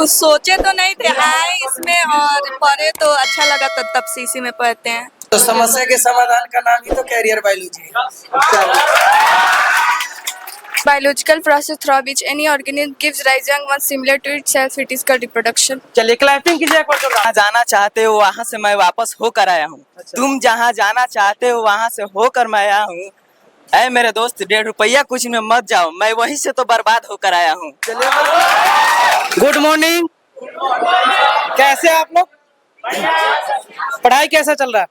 कुछ सोचे तो नहीं थे, आए इसमें और पढ़े तो अच्छा लगा, तो तब से इसी में पढ़ते हैं। तो समस्या के समाधान का नाम ही तो कैरियर बायोलॉजी है। Biological process through which any organism gives rise young ones similar to itself, it is called reproduction. चलिए क्लैपिंग कीजिए एक बार जोरदार। जहाँ जाना चाहते हो वहाँ से मैं वापस होकर आया हूँ। अच्छा। तुम जहाँ जाना चाहते हो वहाँ से होकर मैं आया हूँ। ऐ मेरे दोस्त, 1.5 रुपया कुछ में मत जाओ, मैं वहीं से तो बर्बाद होकर आया हूँ। गुड मॉर्निंग, कैसे हैं आप लोग? पढ़ाई कैसा चल रहा है?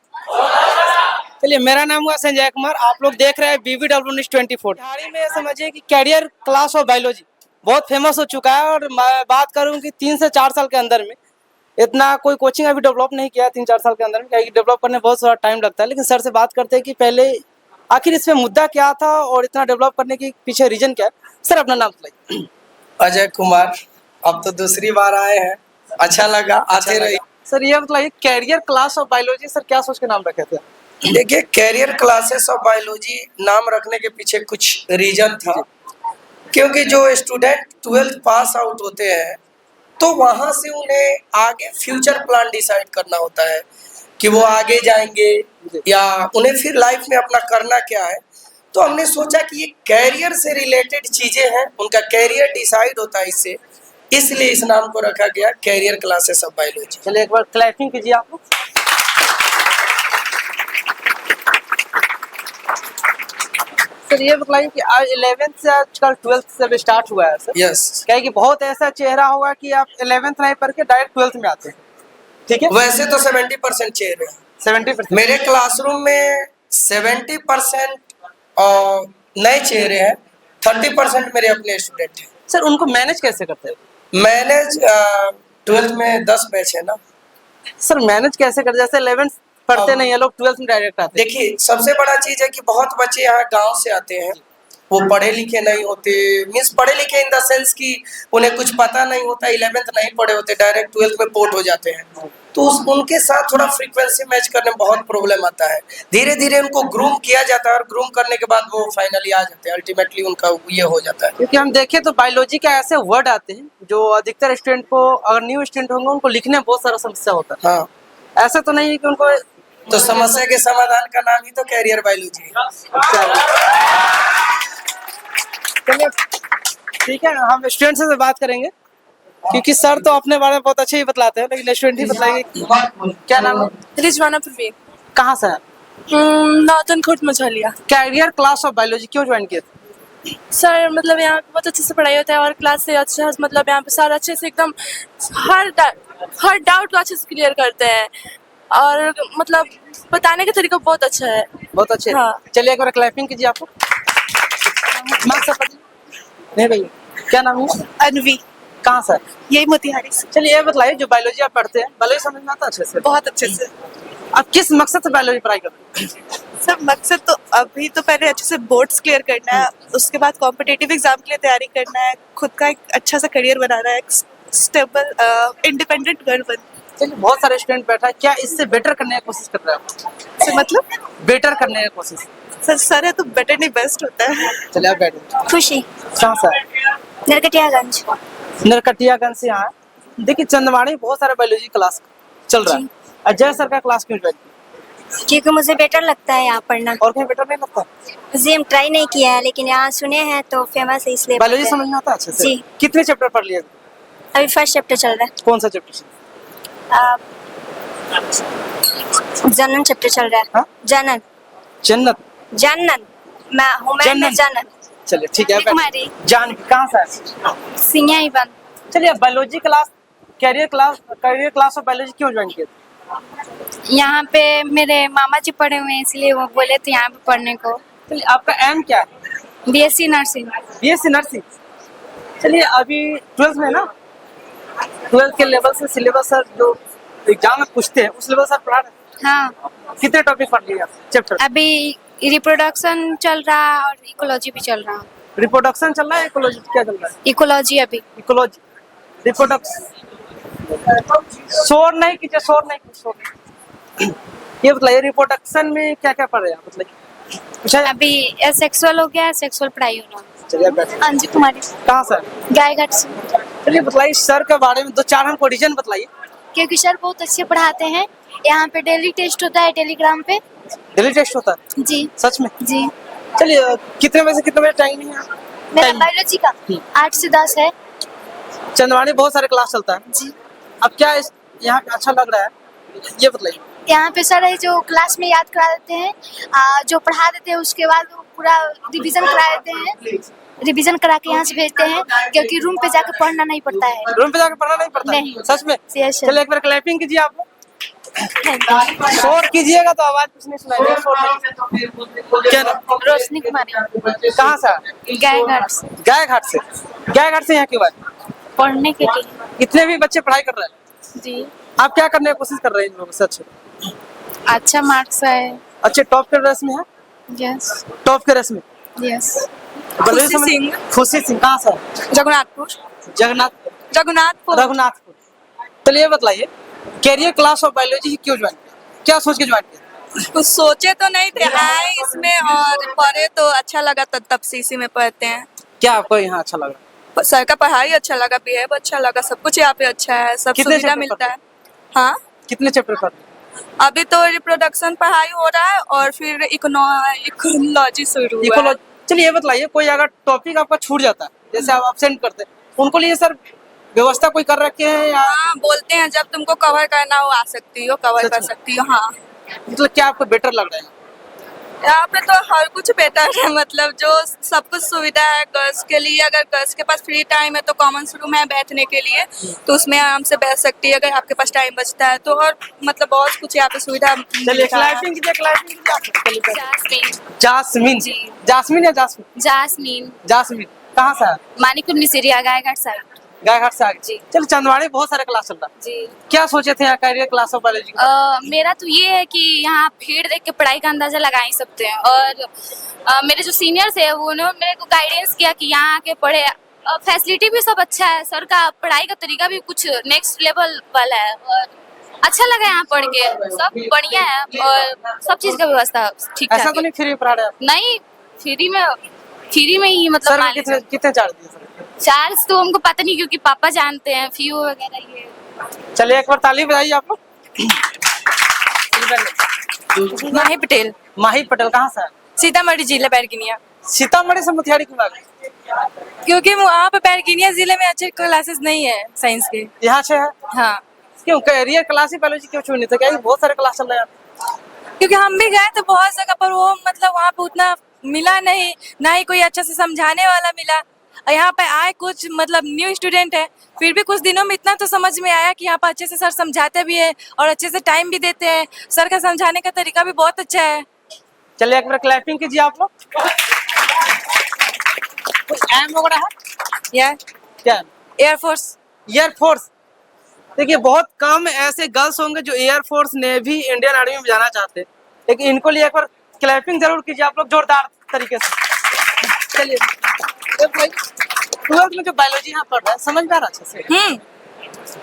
चलिए, मेरा नाम हुआ संजय कुमार, आप लोग देख रहे हैं BBW न्यूज़ 24। बिहारी में समझिए कि कैरियर क्लास ऑफ बायोलॉजी बहुत फेमस हो चुका है और मैं बात करूं कि 3 से 4 साल के अंदर में इतना कोई कोचिंग अभी डेवलप नहीं किया 3-4 साल के अंदर में, क्योंकि डेवलप करने बहुत सारा टाइम लगता है। लेकिन सर से बात करते हैं कि पहले आखिर इसमें मुद्दा क्या था और इतना डेवलप करने के पीछे रीजन क्या है। सर अपना नाम बताइए। अजय कुमार, अब तो दूसरी बार आए हैं, अच्छा लगा, आते रहिए। सर ये बताइए, career class of biology sir क्या सोच के नाम रखे थे? देखिए, कैरियर क्लासेस ऑफ बायोलॉजी नाम रखने के पीछे कुछ रीजन था, क्योंकि जो स्टूडेंट 12th पास आउट होते हैं तो वहाँ से उन्हें आगे फ्यूचर प्लान डिसाइड करना होता है कि वो आगे जाएंगे या उन्हें फिर लाइफ में अपना करना क्या है। तो हमने सोचा कि ये कैरियर से रिलेटेड चीज़ें हैं, उनका कैरियर डिसाइड होता है इससे, इसलिए इस नाम को रखा गया कैरियर क्लासेस ऑफ बायोलॉजी। चलिए एक बार क्लैपिंग कीजिए आप लोग। सर ये बताइए कि आज 11th से आजकल 12th से स्टार्ट हुआ है सर। यस, क्या है कि बहुत ऐसा चेहरा होगा कि आप 11th नहीं पढ़ के डायरेक्ट 12th में आते हैं, ठीक है? वैसे तो 70% चेहरे हैं 70%। मेरे क्लासरूम में, 70% नए चेहरे हैं, 30% मेरे अपने स्टूडेंट हैं। सर उनको मैनेज कैसे करते हैं? मैंने 12th में 10 बैच है ना। सर मैनेज कैसे करते, जैसे 11th पढ़ते नहीं है लोग, 12th में डायरेक्ट आते हैं। देखिए, सबसे बड़ा चीज है कि बहुत बच्चे यहाँ गांव से आते हैं, वो पढ़े लिखे नहीं होते, मीन्स पढ़े लिखे इन द सेंस कि उन्हें कुछ पता नहीं होता, 11th नहीं पढ़े होते, डायरेक्ट 12th में पोर्ट हो जाते हैं। तो उनके साथ थोड़ा फ्रीक्वेंसी मैच करने में बहुत प्रॉब्लम आता है। धीरे धीरे उनको ग्रूम किया जाता है और ग्रूम करने के बाद वो फाइनली आ जाते हैं, अल्टीमेटली उनका ये हो जाता है। क्योंकि हम देखें तो बायोलॉजी के ऐसे वर्ड आते हैं जो अधिकतर स्टूडेंट को, अगर न्यू स्टूडेंट होंगे उनको लिखने में बहुत सारा समस्या होता है। हाँ, ऐसा तो नहीं है कि उनको, तो समस्या के समाधान का नाम ही तो कैरियर बायोलॉजी है। चलिए ठीक है, हम स्टूडेंट से बात करेंगे क्योंकि सर तो अपने बारे में बहुत अच्छे ही बतलाते हैं, लेकिन स्टूडेंट ही बताएंगे। क्या नाम है? रिजवाना परवीन, कहाँ से है? Nautan Khurd Majhaulia. Career class of biology क्यों ज्वाइन किए थे? सर मतलब यहाँ पे बहुत अच्छे से पढ़ाई होता है और क्लास से अच्छा, मतलब यहाँ पे सर अच्छे से एकदम हर डाउट को अच्छे से क्लियर करते हैं और मतलब बताने का तरीका बहुत अच्छा है। बहुत अच्छे। हाँ। चलिए एक बार क्लैपिंग कीजिए आपको। नहीं भैया, क्या नाम है? अनवी, कहाँ से? यही मोतिहारी से। चलिए ये बताइए, जो बायोलॉजी आप पढ़ते हैं, बायोलॉजी समझ में आता है अच्छे से? बहुत अच्छे से। आप किस मकसद से बायोलॉजी पढ़ाई करते हैं? सब मकसद तो अभी तो पहले अच्छे से बोर्ड्स क्लियर करना है, उसके बाद कॉम्पिटिटिव एग्जाम के लिए तैयारी करना है, खुद का एक अच्छा सा करियर बनाना है, स्टेबल इंडिपेंडेंट गर्ल बन। चलिए, बहुत सारे स्टूडेंट बैठा है, क्या इससे बेटर करने की कोशिश कर रहे हैं? से मतलब बेटर करने की कोशिश। सर है तो बेटर नहीं बेस्ट होता है। चलिए आप बैठे। खुशी, कहाँ से? नरकटियागंज। नरकटियागंज से यहाँ है। देखिए, चंदवाड़ी बहुत सारे बायोलॉजी क्लास चल रहा है, अजय सर का क्लास क्यों ज्वाइन किया? क्योंकि मुझे बेटर लगता है यहाँ पढ़ना। और कहीं बेटर नहीं लगता? जी हम ट्राई नहीं किया है, लेकिन यहाँ सुने हैं तो फेमस है इसलिए। बायोलॉजी समझ में आता है अच्छे से? जी। कितने चैप्टर पढ़ लिए? अभी फर्स्ट चैप्टर चल रहा है। कौन सा चैप्टर? जनन चैप्टर चल रहा है। हाँ? जनन जन्नत। जनन मैं हूँ, मैं जनन। चलिए ठीक है। कुमारी। जान कहाँ से है? सिंगिया ही बंद। चलिए, biology class, career class of biology क्यों ज्वाइन किए? यहाँ पे मेरे मामा जी पढ़े हुए हैं, इसलिए वो बोले थे यहाँ पे पढ़ने को। चलिए, आपका एम क्या है? BSc nursing. BSc nursing. चलिए, अभी 12th में ना, 12th के लेवल से सिलेबस सर जो एग्जाम में पूछते हैं उस लेवल से पढ़ा रहे हैं? हाँ, कितने टॉपिक पढ़ लिए चैप्टर? अभी रिप्रोडक्शन चल रहा है और इकोलॉजी भी चल रहा है। रिप्रोडक्शन चल रहा है, इकोलॉजी क्या चल रहा है? इकोलॉजी अभी। Ecology, reproduction. शोर नहीं कीजिए, शोर नहीं। ये बताइए, रिप्रोडक्शन में क्या क्या पढ़ रहे हैं, मतलब अभी सेक्सुअल हो गया, सेक्सुअल पढ़ाई होना। चलिए बैठिए। अंजू कुमारी। कहाँ से? गायघाट से। चलिए बताइए सर के बारे में 2-4 हमको रीजन बताइए। क्योंकि सर बहुत अच्छे पढ़ाते हैं। यहाँ पे डेली टेस्ट होता है टेलीग्राम पे। डेली टेस्ट होता है जी सच में? जी। चलिए कितने बजे से कितने बजे टाइम है? मेरा टाइम बायोलॉजी का 8 से 10 है। चंदवानी बहुत सारे क्लास चलता है जी। अब क्या यहाँ पे अच्छा लग रहा है ये बताइए। यहाँ पे सर है जो क्लास में याद करा देते हैं, जो पढ़ा देते हैं उसके बाद वो पूरा रिवीजन करा देते हैं। रिवीजन करा के यहाँ से भेजते हैं क्योंकि रूम पे जाके पढ़ना नहीं पड़ता है। रूम पे जाकर पढ़ना नहीं पड़ता है? नहीं। सच में? Yes, sir। चलिए एक बार क्लैपिंग कीजिए आप लोग। शोर कीजिएगा तो आवाज कुछ नहीं सुनाई देगा, शोर नहीं। क्या नाम? रोशनी कुमारी। कहाँ से? गायघाट से। गायघाट से। गायघाट से यहाँ क्यों आए? पढ़ने के लिए। इतने भी बच्चे पढ़ाई कर रहे हैं, जी। आप क्या करने की कोशिश कर रहे हैं इन लोगों से? अच्छे अच्छा मार्क्स आए। अच्छे टॉप के रेस में है? यस टॉप के रेस में यस। खुशी सिंह। खुशी सिंह कहाँ से? जगन्नाथपुर। जगन्नाथपुर। रघुनाथपुर। चलिए बताइए कैरियर क्लास ऑफ बायोलॉजी क्यों ज्वाइन किया? क्या सोच के ज्वाइन किया? कुछ सोचे तो नहीं थे, आए इसमें और पढ़े तो अच्छा लगा, तब से इसी में पढ़ते हैं। क्या आपको यहाँ अच्छा लग रहा है? सर का पढ़ाई अच्छा लगा, बिहेव अच्छा लगा, सब कुछ यहाँ पे अच्छा है, सब कितने सुविधा चैप्टर मिलता पढ़ते है। हाँ कितने चैप्टर पढ़ रहे हैं? अभी तो रिप्रोडक्शन पढ़ाई हो रहा है और फिर इकोलॉजी शुरू हुआ है। इकोलॉजी। चलिए ये बताइए कोई अगर टॉपिक आपका छूट जाता है जैसे आप अब्सेंट करते हैं उनको लिए सर व्यवस्था कोई कर रखे हैं या हाँ बोलते हैं जब तुमको कवर करना हो आ सकती हो, कवर सच कर में? सकती हो। हाँ मतलब क्या आपको बेटर लग रहा है? यहाँ पे तो हर कुछ बेटर है, मतलब जो सब कुछ सुविधा है गर्ल्स के लिए। अगर गर्ल्स के पास फ्री टाइम है तो कॉमन्स रूम है बैठने के लिए, तो उसमें आराम से बैठ सकती है अगर आपके पास टाइम बचता है तो। और मतलब बहुत कुछ यहाँ पे सुविधा चलिए मिलता है। क्लैपिंग कीजिए क्लैपिंग कीजिए आप चलिए। जासमीन। जासमीन। जी। जासमीन या जासमीन? जासमीन। जासमीन कहाँ से है? मानिकुल मिसरिया गायघाट साइड। गायघाट से आगे। जी। चलिए चंदवाड़ी बहुत सारे क्लास चल रहा है, जी। क्या सोचे थे यहाँ कैरियर क्लास ऑफ बायोलॉजी? मेरा तो ये है कि यहाँ भीड़ देख के पढ़ाई का अंदाजा लगा ही सकते हैं। और मेरे जो सीनियर्स है वो उन्होंने मेरे को गाइडेंस किया कि यहाँ आके पढ़े। फैसिलिटी भी सब अच्छा है, सर का पढ़ाई का तरीका भी कुछ नेक्स्ट लेवल वाला है और अच्छा लगा यहाँ पढ़ के। सब बढ़िया है और सब चीज का व्यवस्था ठीक ऐसा ठाक तो है। नहीं फ्री पढ़ा रहे आप? नहीं फ्री में ही मतलब सर मान कितने लीजिए। कितने चार्ज दिए सर? चार्ज तो हमको पता नहीं क्योंकि पापा जानते हैं फी वगैरह ये। चलिए एक बार ताली बजाइए आप लोग। माही पटेल, माही पटेल कहाँ से है? सीतामढ़ी जिला बैरगिनिया। सीतामढ़ी से मोतिहारी क्यों आ गए? क्योंकि वहाँ पे बैरगिनिया जिले में अच्छे क्लासेस नहीं है साइंस के। यहाँ से है हाँ क्यों कैरियर क्लास ही बायोलॉजी क्यों चुनी थी? क्या ये बहुत सारे क्लास चल रहे हैं? क्योंकि हम भी गए थे बहुत जगह पर, वो मतलब वहाँ पे उतना मिला नहीं, ना ही कोई अच्छा से समझाने वाला मिला। और यहाँ पे आए कुछ मतलब न्यू स्टूडेंट है, फिर भी कुछ दिनों में इतना तो समझ में आया कि यहाँ पर अच्छे से सर समझाते भी है और अच्छे से टाइम भी देते हैं। सर का समझाने का तरीका भी बहुत अच्छा है। चलिए एक बार क्लैपिंग कीजिए आप लोग। कोई एम वगैरह है या क्या? एयरफोर्स। एयरफोर्स। देखिए बहुत कम ऐसे गर्ल्स होंगे जो एयरफोर्स नेवी इंडियन आर्मी में जाना चाहते हैं, लेकिन इनको लिए एक बार क्लैपिंग जरूर कीजिए आप लोग जोरदार तरीके से। चलिए 12th में जो बायोलॉजी यहाँ पढ़ रहा है समझ में आ रहा है अच्छे से?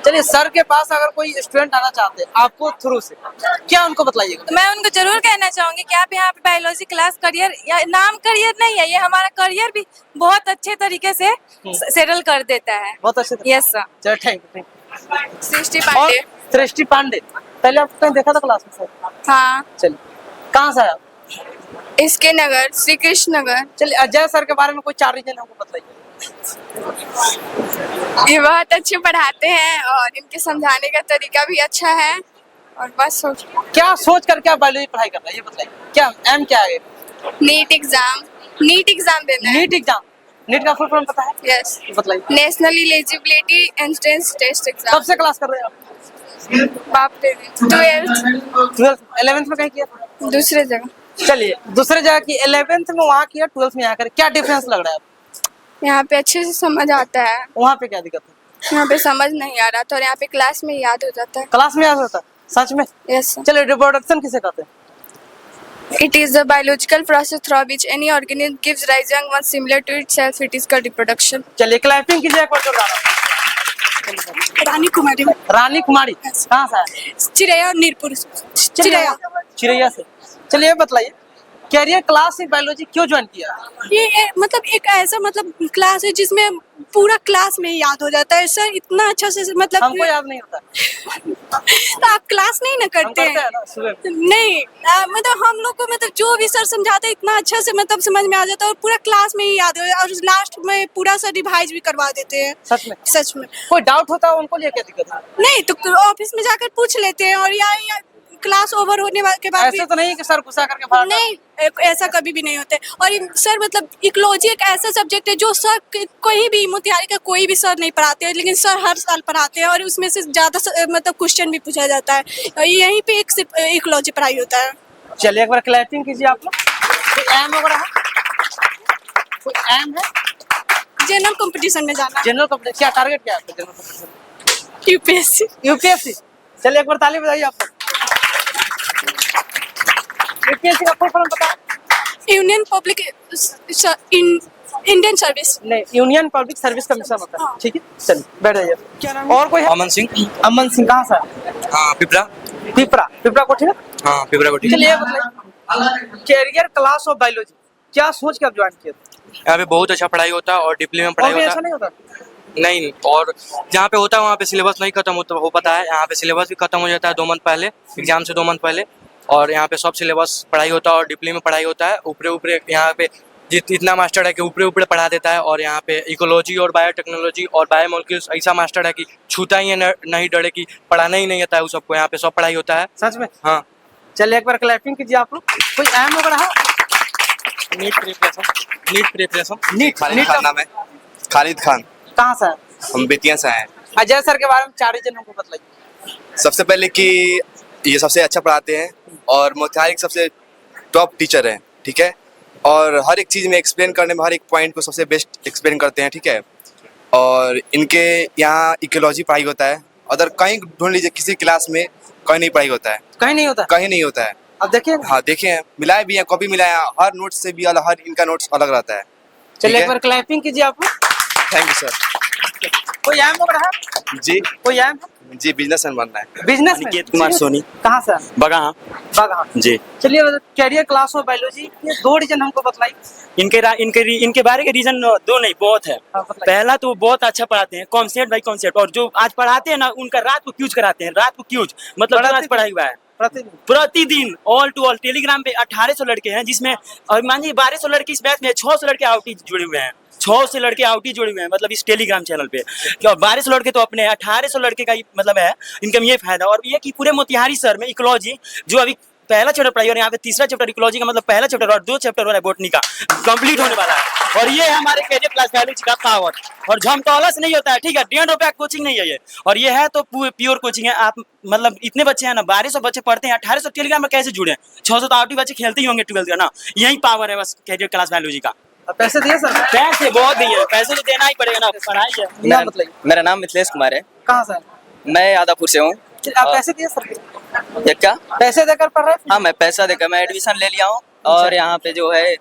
चलिए सर के पास अगर कोई स्टूडेंट आना चाहते हैं आपको थ्रू से क्या उनको बताइएगा? तो मैं उनको जरूर कहना चाहूंगी कि आप यहाँ पे बायोलॉजी क्लास करियर या नाम करियर नहीं है, ये हमारा करियर भी बहुत अच्छे तरीके से सेटल कर देता है। बहुत अच्छे से। Yes sir. चलिए थैंक यू। सृष्टि और पांडे। सृष्टि पांडे पहले आपको कहीं देखा था क्लास में सर? हाँ चलिए कहाँ से है आप? इसके नगर, श्री कृष्ण नगर। चलिए अजय सर के बारे में कोई 4 रीजन हमको बताइए। ये बहुत अच्छे पढ़ाते हैं और इनके समझाने का तरीका भी अच्छा है और बस क्या सोच कर क्या बायोलॉजी पढ़ाई कर रहा है ये बताइए? क्या एम क्या है? नीट एग्जाम देना है। NEET exam. नीट का फुल फॉर्म पता है? यस, बताइए। National eligibility entrance test exam. कब से क्लास कर रहे हैं आप? बाप रे, 12th 11th में कहीं किया था? दूसरे जगह। चलिए दूसरे जगह की 11th में वहाँ किया, 12th में यहाँ कर, क्या डिफरेंस लग रहा है आपको? यहाँ पे अच्छे से समझ आता है, वहाँ पे क्या दिक्कत है? यहाँ पे समझ नहीं आ रहा था और यहाँ पे क्लास में याद हो जाता है। क्लास में याद होता है? सच में? Yes sir. चलिए रिप्रोडक्शन किसे कहते हैं? It is the biological process through which any organism gives rise young ones similar to itself. It is called reproduction. चलिए क्लैपिंग कीजिए एक बार जोरदार। रानी कुमारी। रानी कुमारी कहाँ से है? चिरैया नीरपुर। चिरैया। चिरैया से। चलिए ये बताइए कैरियर क्लास इन बायोलॉजी क्यों ज्वाइन किया? मतलब एक ऐसा मतलब क्लास है जिसमें पूरा क्लास में ही याद हो जाता है सर, इतना अच्छा से मतलब हमको याद नहीं होता। तो आप क्लास नहीं ना हम करते करते हैं? हैं ना सुबह में। नहीं मतलब हम लोग को मतलब जो भी सर समझाते हैं इतना अच्छा से मतलब समझ में आ जाता है और पूरा क्लास में ही याद हो, और लास्ट में पूरा सर रिवाइज भी करवा देते हैं। सच में? सच में। कोई डाउट होता है उनको लिए क्या दिक्कत है? नहीं तो ऑफिस में जाकर पूछ लेते हैं, और या क्लास ओवर होने के बाद ऐसे तो नहीं है कि सर गुस्सा करके बाहर नहीं ऐसा कभी भी नहीं होता है। और सर मतलब इकोलॉजी एक ऐसा सब्जेक्ट है जो सर कोई भी मोतिहारी का कोई भी सर नहीं पढ़ाते हैं, लेकिन सर हर साल पढ़ाते हैं और उसमें से ज़्यादा मतलब क्वेश्चन भी पूछा जाता है, और यहीं पे एक सिर्फ इकोलॉजी पढ़ाई होता है। चलिए एक बार क्लैपिंग कीजिए आप लोग। कोई एम वगैरह है? कोई एम है? जनरल कंपटीशन में जाना, जनरल कंपटीशन क्या टारगेट क्या है आपका जनरल कंपटीशन? यूपीएससी। यूपीएससी। चलिए एक बार ताली बजाइए आप लोग। यूपीएससी का फुल फॉर्म बताओ। Union public Indian service. नहीं, यूनियन पब्लिक सर्विस कमीशन होता है। ठीक है, चलिए बैठ जाइए। क्या नाम? और कोई है? अमन सिंह। अमन सिंह कहाँ से है? हाँ, पिपरा। पिपरा कोठी ना? हाँ, पिपरा कोठी। चलिए ये बताइए कैरियर क्लास ऑफ बायोलॉजी क्या सोच के आप ज्वाइन किए? यहाँ पे बहुत अच्छा पढ़ाई होता है और डिप्लोमा में और पढ़ाई भी होता ऐसा है। नहीं होता? नहीं, और जहाँ पे होता है वहाँ पे सिलेबस नहीं खत्म होता हो पाता है। यहाँ पे सिलेबस भी खत्म हो जाता है 2 मंथ पहले, एग्जाम से 2 मंथ पहले। और यहाँ पे सब सिलेबस पढ़ाई होता है और डिप्लोमा में पढ़ाई होता है। ऊपरे यहाँ पे इतना मास्टर है कि ऊपरे पढ़ा देता है। और यहाँ पे इकोलॉजी और बायोटेक्नोलॉजी और बायोमोलिक्यूल्स ऐसा मास्टर है कि छूता ही नहीं डरे कि पढ़ाना ही नहीं आता है वो सबको। यहाँ पे सब पढ़ाई होता है। सच में? हाँ। चलिए एक बार क्लैपिंग कीजिए आप लोग। कोई एम वगैरह है? NEET preparation. NEET Khalid Khan नाम है। खालिद खान। कहाँ से है? हम बेतिया से हैं। अजय सर के बारे में 4 जन हमको बताइए। सबसे पहले कि ये सबसे अच्छा पढ़ाते हैं और मोतिहारी के सबसे टॉप टीचर हैं, ठीक है। और हर एक चीज़ में एक्सप्लेन करने में हर एक पॉइंट को सबसे बेस्ट एक्सप्लेन करते हैं, ठीक है। और इनके यहाँ इकोलॉजी पढ़ाई होता है। अदर कहीं ढूंढ लीजिए किसी क्लास में कहीं नहीं पढ़ाई होता है, कहीं नहीं होता? कहीं नहीं होता है। अब देखिए। हाँ देखे हैं, मिलाए भी हैं, कॉपी मिलाए हैं, हर नोट्स से भी अलग, हर इनका नोट्स अलग रहता है। चलिए एक बार क्लैपिंग कीजिए आप लोग। Thank you sir. कोई एम वगैरह है? जी कोई एम? जी बिजनेसमैन बनना है। बिजनेस निकेत कुमार सोनी। कहाँ से? बगा बागा। जी। चलिए कैरियर क्लास ऑफ बायोलॉजी ये 2 रीजन हमको बताइए। इनके बारे के रीजन 2 नहीं, बहुत है। हाँ, बताइए। पहला तो बहुत अच्छा पढ़ाते हैं, कॉन्सेप्ट बाई कॉन्सेप्ट। और जो आज पढ़ाते हैं ना उनका रात को क्यूज कराते हैं, रात को क्यूज मतलब जो आज पढ़ाई हुआ है प्रतिदिन ऑल टू ऑल। टेलीग्राम पे 1800 लड़के हैं, जिसमें और मानिए 1200 लड़के इस बैच में, 600 लड़के आउटी जुड़े हुए हैं। 600 से लड़के आउटी जुड़े हुए हैं मतलब इस टेलीग्राम चैनल पे। और 1200 लड़के तो अपने 1800 लड़के का मतलब है इनकम ये फायदा। और ये कि पूरे मोतिहारी शहर में इकोलॉजी जो अभी पहला चैप्टर पढ़ाई और यहाँ पे तीसरा चैप्टर इकोलॉजी का मतलब पहला चैप्टर और 2 चैप्टर हो रहा है बोटनी का, कंप्लीट होने वाला है। और ये है हमारे कैरियर क्लास बायोलॉजी का पावर। और झमतौला से नहीं होता है, ठीक है। 1.5 रुपया कोचिंग नहीं है ये, और ये है तो प्योर कोचिंग है। आप मतलब इतने बच्चे हैं ना, 1200 बच्चे पढ़ते हैं, 1800 टेलीग्राम में कैसे जुड़े? 600 तो आउटी बच्चे खेलते ही होंगे 12th का ना। यही पावर है बस कैरियर क्लास बायोलॉजी का। पैसे दिए सर? पैसे बहुत दिए, पैसे तो देना ही पड़ेगा ना, पढ़ाई है। मेरा नाम मिथिलेश कुमार है। कहाँ से? मैं आदापुर से हूँ। आप पैसे दिए सर? ये क्या? पैसे देकर पढ़ रहे थे? हाँ, मैं पैसा देकर मैं एडमिशन ले लिया हूँ। और यहाँ पे जो है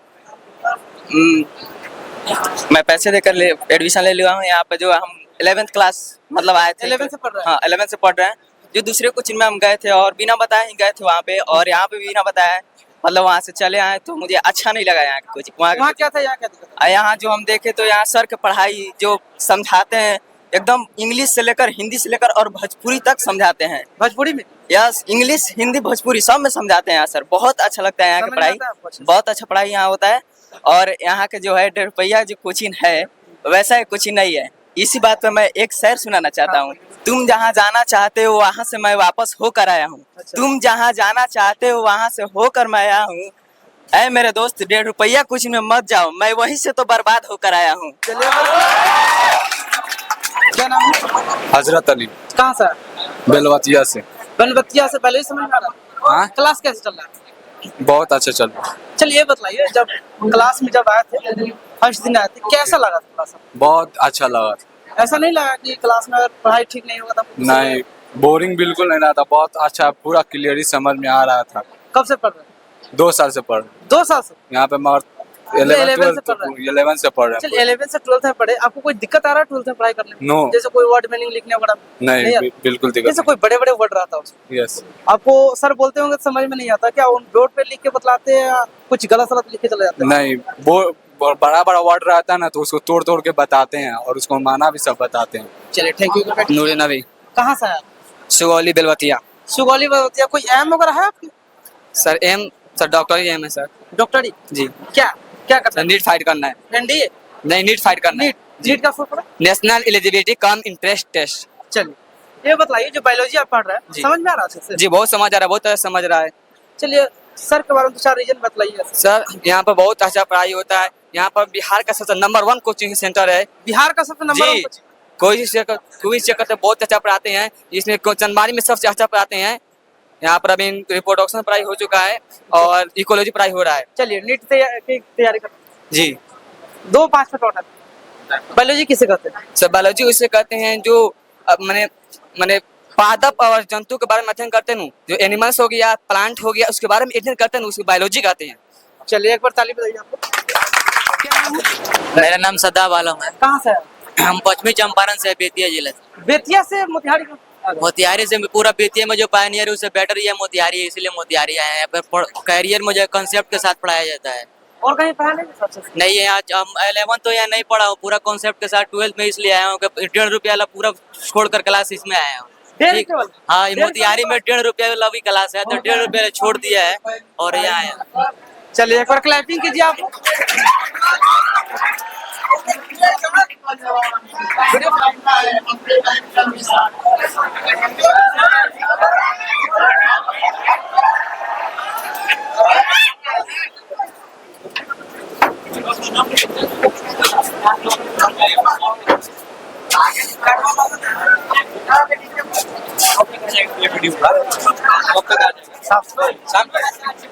मैं पैसे देकर एडमिशन ले लिया हूँ। यहाँ पे जो हम 11th क्लास मतलब आए थे। 11th से पढ़ रहे हैं? हाँ, 11th से पढ़ रहे हैं। जो दूसरे कोचिंग में हम गए थे और बिना बताए ही गए थे वहाँ पे, और यहाँ पे भी बिना बताए मतलब वहाँ से चले आए, तो मुझे अच्छा नहीं लगा यहाँ कोचिंग। वहाँ क्या था, यहाँ क्या दिक्कत? यहाँ जो हम देखे तो यहाँ सर के पढ़ाई जो समझाते हैं एकदम इंग्लिश से लेकर हिंदी से लेकर और भोजपुरी तक समझाते हैं। भोजपुरी में? यस, इंग्लिश हिंदी भोजपुरी सब में समझाते हैं यहाँ सर। बहुत अच्छा लगता है यहाँ की पढ़ाई, बहुत अच्छा पढ़ाई यहाँ होता है। और यहाँ के जो है 1.5 रुपया जो कोचिंग है वैसा कोचिंग नहीं है। इसी बात पे मैं एक शेर सुनाना चाहता हूँ। तुम जहाँ जाना चाहते हो वहाँ से मैं वापस होकर आया हूँ। तुम जहाँ जाना चाहते हो वहाँ से होकर मैं आया हूँ। ऐ मेरे दोस्त 1.5 रुपया कुछ में मत जाओ, मैं वहीं से तो बर्बाद होकर आया हूँ। क्या नाम है? हजरत अली। कहाँ से? बेलवतिया से। बेलवतिया से। पहले ही समझ में आ रहा? हाँ, क्लास कैसे चल रहा है? बहुत अच्छा चल रहा है। चलिए ये बताइए, जब क्लास में जब आए थे, फर्स्ट दिन आए थे, कैसा लगा था क्लास में? बहुत अच्छा लगा। ऐसा नहीं लगा कि क्लास में पढ़ाई ठीक नहीं होगा था? नहीं, बोरिंग बिल्कुल नहीं रहा था, बहुत अच्छा, पूरा क्लियरली समझ में आ रहा था। कब से पढ़ रहे हैं? 2 साल से पढ़ रहे। 2 साल से? यहाँ पे मगर 11 से पढ़ रहे हैं। 11 से पढ़ रहे चलिए हैं 11 से 12 में पढ़े, आपको कोई दिक्कत आ रहा है 12 में पढ़ाई करने में? No. जैसे कोई वर्ड मीनिंग लिखने वगैरह में? नहीं आ रहा? बिल्कुल जैसे दिक्कत कोई बड़े बड़े वर्ड रहता है उसमें यस आपको सर बोलते होंगे तो समझ में नहीं आता क्या? उन बोर्ड पे लिख के बतलाते हैं या कुछ गलत सलत लिख के चले जाते हैं? नहीं वो बड़ा बड़ा वर्ड रहता है ना तो उसको तोड़ तोड़ के बताते हैं और उसको माना भी सब बताते हैं। चलिए थैंक यू। नूर नबी कहाँ से आया? सुगौली बेलवतिया सुगौली बतिया। कोई एम वगैरह है आपकी? सर एम सर डॉक्टर ही एम है सर डॉक्टरी जी क्या क्या करना सर नीट फाइट करना है है? एनडीए नहीं नीट फाइट करना है नीट नीट का full form? National eligibility cum entrance test. चलिए ये बताइए जो बायोलॉजी आप पढ़ रहे हैं जी। समझ में आ रहा है? जी बहुत समझ आ रहा है, बहुत अच्छा समझ रहा है। चलिए सर के बारे में 4 रीजन बतलाइए। सर यहाँ पर बहुत अच्छा पढ़ाई होता है, यहाँ पर बिहार का सबसे नंबर 1 कोचिंग सेंटर है। बिहार का सबसे नंबर जी कोई जगह से बहुत अच्छा पढ़ाते हैं, इसमें चंदमारी में सबसे अच्छा पढ़ाते हैं। यहाँ पर अभी रिप्रोडक्शन पढ़ाई हो चुका है और इकोलॉजी पढ़ाई हो रहा है। चलिए नीट की तैयारी कर जी 2-5 में टोटल। बायोलॉजी किसे कहते हैं? सर बायोलॉजी उसे कहते हैं जो मैंने पादप और जंतु के बारे में अध्ययन करते हैं, जो एनिमल्स हो गया प्लांट हो गया उसके बारे में अध्ययन करते हैं, उसको बायोलॉजी कहते हैं। चलिए एक बार ताली बजाइए आपको। मेरा नाम सदाब आलम है। कहाँ से है? हम पश्चिमी चंपारण से बेतिया जिले से। बेतिया से मोतिहारी का? मोतिहारी से पूरा बेतिया में जो पायनियर है उससे बेटर ये मोतिहारी है, इसलिए मोतिहारी आए हैं। यहाँ पर कैरियर में जो कंसेप्ट के साथ पढ़ाया जाता है। और कहीं पढ़ा नहीं सबसे? नहीं है आज हम 11 तो यहाँ नहीं पढ़ा हूँ, पूरा कॉन्सेप्ट के साथ 12th में इसलिए आया हूँ कि 1.5 रुपया वाला पूरा छोड़ कर क्लास इसमें आया हूँ। 1.5 ठीक। रुपये वाला? हाँ मोतिहारी में 1.5 रुपया वाला भी क्लास है तो 1.5 रुपया छोड़ दिया है और यहाँ आया। चलिए एक बार क्लैपिंग कीजिए आप।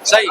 सही